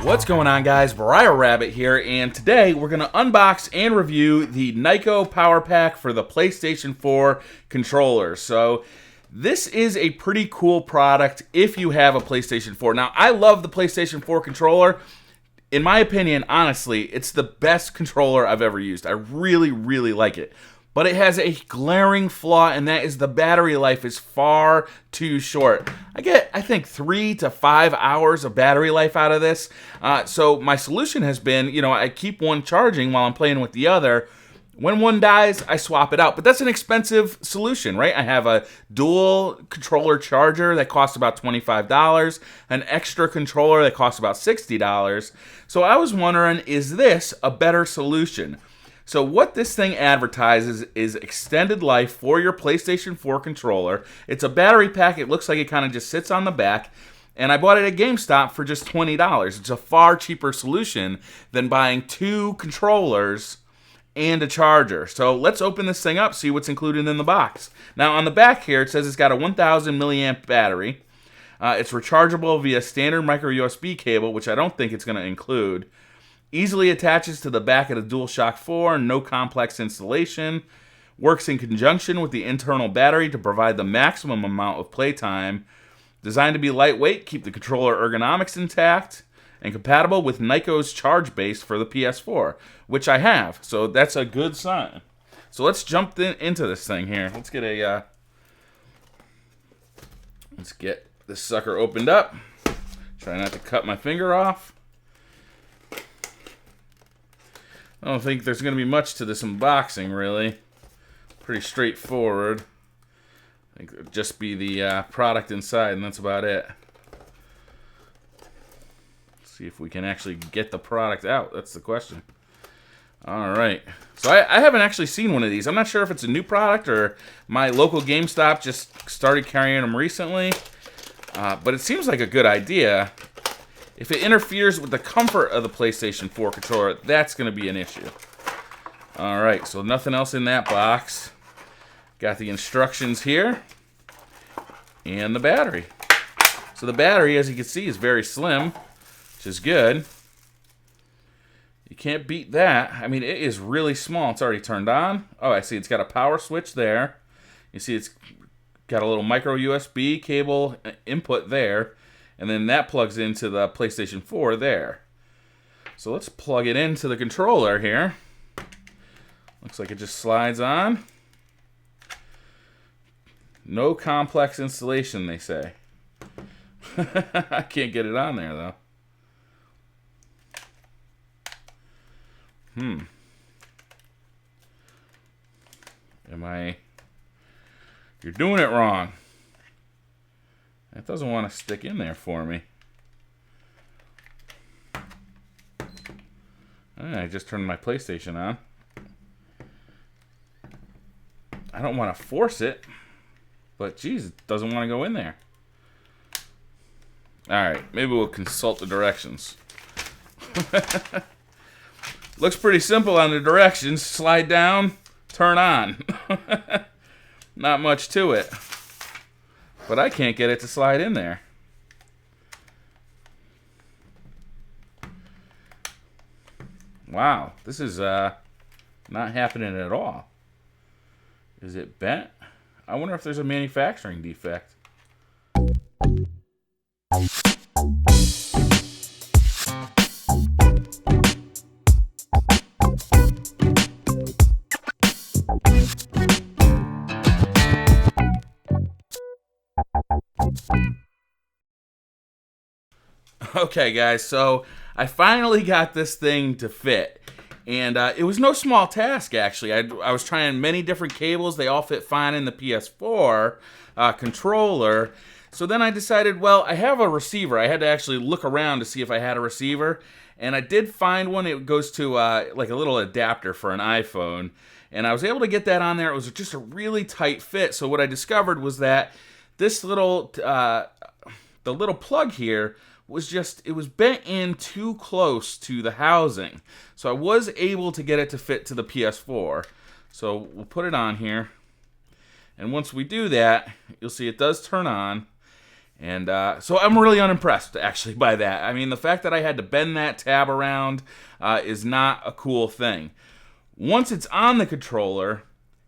What's going on, guys? BriarRabbit here, and today we're going to unbox and review the NYKO Power Pack for the PlayStation 4 controller. So this is a pretty cool product if you have a PlayStation 4. Now, I love the PlayStation 4 controller. In my opinion, honestly, it's the best controller I've ever used. I really, really like it. But it has a glaring flaw, and that is the battery life is far too short. I get, I think, 3 to 5 hours of battery life out of this. So my solution has been, I keep one charging while I'm playing with the other. When one dies, I swap it out. But that's an expensive solution, right? I have a dual controller charger that costs about $25, an extra controller that costs about $60. So I was wondering, is this a better solution? So what this thing advertises is extended life for your PlayStation 4 controller. It's a battery pack. It looks like it kind of just sits on the back. And I bought it at GameStop for just $20. It's a far cheaper solution than buying 2 controllers and a charger. So let's open this thing up, see what's included in the box. Now on the back here, it says it's got a 1000 milliamp battery. It's rechargeable via standard micro USB cable, which I don't think it's going to include. Easily attaches to the back of the DualShock 4, no complex installation. Works in conjunction with the internal battery to provide the maximum amount of playtime. Designed to be lightweight, keep the controller ergonomics intact, and compatible with NYKO's charge base for the PS4, which I have, so that's a good sign. So let's jump into this thing here. Let's get this sucker opened up. Try not to cut my finger off. I don't think there's going to be much to this unboxing, really. Pretty straightforward. I think it'll just be the product inside, and that's about it. Let's see if we can actually get the product out. That's the question. Alright. So I haven't actually seen one of these. I'm not sure if it's a new product or my local GameStop just started carrying them recently. But it seems like a good idea. If it interferes with the comfort of the PlayStation 4 controller, that's going to be an issue. Alright, so nothing else in that box. Got the instructions here. And the battery. So the battery, as you can see, is very slim, which is good. You can't beat that. I mean, it is really small. It's already turned on. Oh, I see. It's got a power switch there. You see it's got a little micro USB cable input there. And then that plugs into the PlayStation 4 there. So let's plug it into the controller here. Looks like it just slides on. No complex installation, they say. I can't get it on there, though. You're doing it wrong. It doesn't want to stick in there for me. I just turned my PlayStation on. I don't want to force it, but geez, it doesn't want to go in there. Alright, maybe we'll consult the directions. Looks pretty simple on the directions. Slide down, turn on. Not much to it. But I can't get it to slide in there. Wow, this is not happening at all. Is it bent? I wonder if there's a manufacturing defect. Okay, guys, so I finally got this thing to fit. And it was no small task, actually. I was trying many different cables. They all fit fine in the PS4 controller. So then I decided, well, I have a receiver. I had to actually look around to see if I had a receiver. And I did find one. It goes to like a little adapter for an iPhone. And I was able to get that on there. It was just a really tight fit. So what I discovered was that this little, the little plug here it was bent in too close to the housing. So I was able to get it to fit to the PS4. So we'll put it on here. And once we do that, you'll see it does turn on. And so I'm really unimpressed, actually, by that. I mean, the fact that I had to bend that tab around is not a cool thing. Once it's on the controller,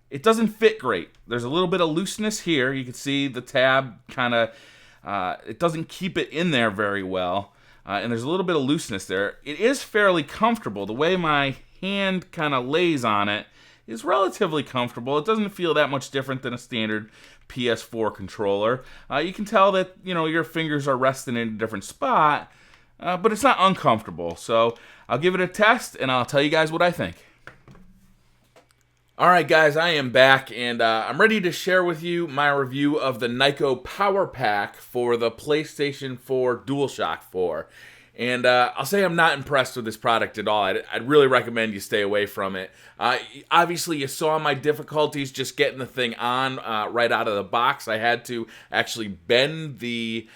it doesn't fit great. There's a little bit of looseness here. You can see the tab kind of, it doesn't keep it in there very well. And there's a little bit of looseness there. It is fairly comfortable. The way my hand kind of lays on it is relatively comfortable. It doesn't feel that much different than a standard PS4 controller. You can tell that, you know, your fingers are resting in a different spot, but it's not uncomfortable. So I'll give it a test, and I'll tell you guys what I think. Alright guys, I am back, and I'm ready to share with you my review of the NYKO Power Pak for the PlayStation 4 DualShock 4. And I'll say I'm not impressed with this product at all. I'd really recommend you stay away from it. Obviously, you saw my difficulties just getting the thing on right out of the box. I had to actually bend the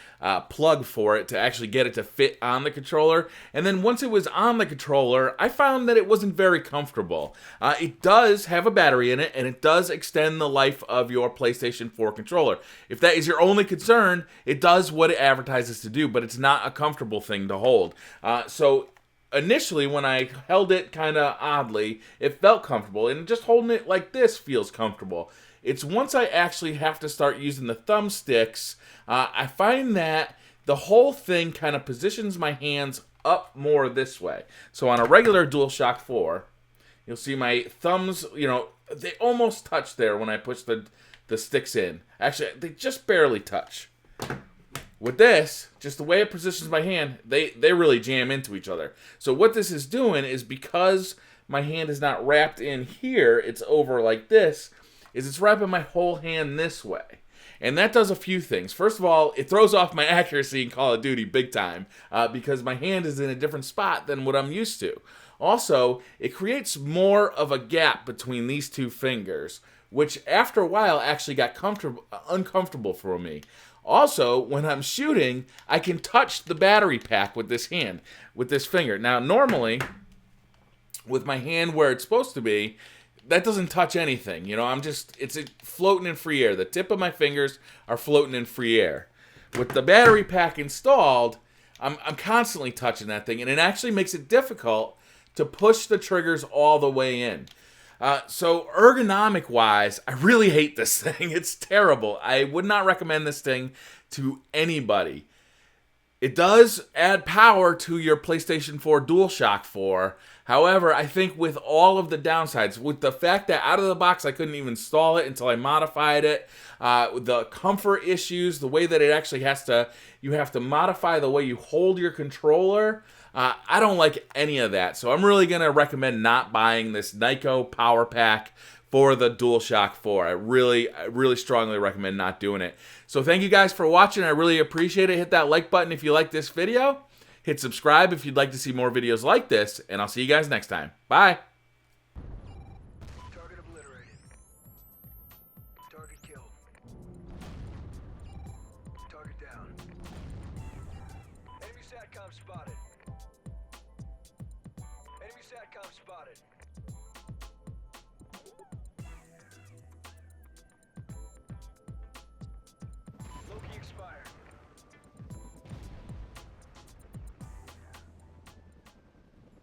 plug for it to actually get it to fit on the controller. And then once it was on the controller, I found that it wasn't very comfortable. It does have a battery in it, and it does extend the life of your PlayStation 4 controller. If that is your only concern, it does what it advertises to do, but it's not a comfortable thing to hold. So initially, when I held it kind of oddly, it felt comfortable, and just holding it like this feels comfortable. It's once I actually have to start using the thumbsticks, I find that the whole thing kind of positions my hands up more this way. So on a regular DualShock 4, you'll see my thumbs, you know, they almost touch there when I push the sticks in. Actually, they just barely touch. With this, just the way it positions my hand, they really jam into each other. So what this is doing is, because my hand is not wrapped in here, it's over like this, is it's wrapping my whole hand this way. And that does a few things. First of all, it throws off my accuracy in Call of Duty big time, because my hand is in a different spot than what I'm used to. Also, it creates more of a gap between these two fingers, which after a while actually got uncomfortable for me. Also, when I'm shooting, I can touch the battery pack with this hand, with this finger. Now, normally, with my hand where it's supposed to be, that doesn't touch anything. You know, it's floating in free air. The tip of my fingers are floating in free air. With the battery pack installed, I'm constantly touching that thing, and it actually makes it difficult to push the triggers all the way in. So ergonomic-wise, I really hate this thing. It's terrible. I would not recommend this thing to anybody. It does add power to your PlayStation 4 DualShock 4. However, I think with all of the downsides, with the fact that out of the box I couldn't even install it until I modified it, the comfort issues, the way that it actually you have to modify the way you hold your controller, I don't like any of that. So I'm really going to recommend not buying this NYKO Power Pak for the DualShock 4. I really strongly recommend not doing it. So thank you guys for watching. I really appreciate it. Hit that like button if you like this video. Hit subscribe if you'd like to see more videos like this. And I'll see you guys next time. Bye. Target obliterated. Target killed. Target down. Enemy SATCOM spotted.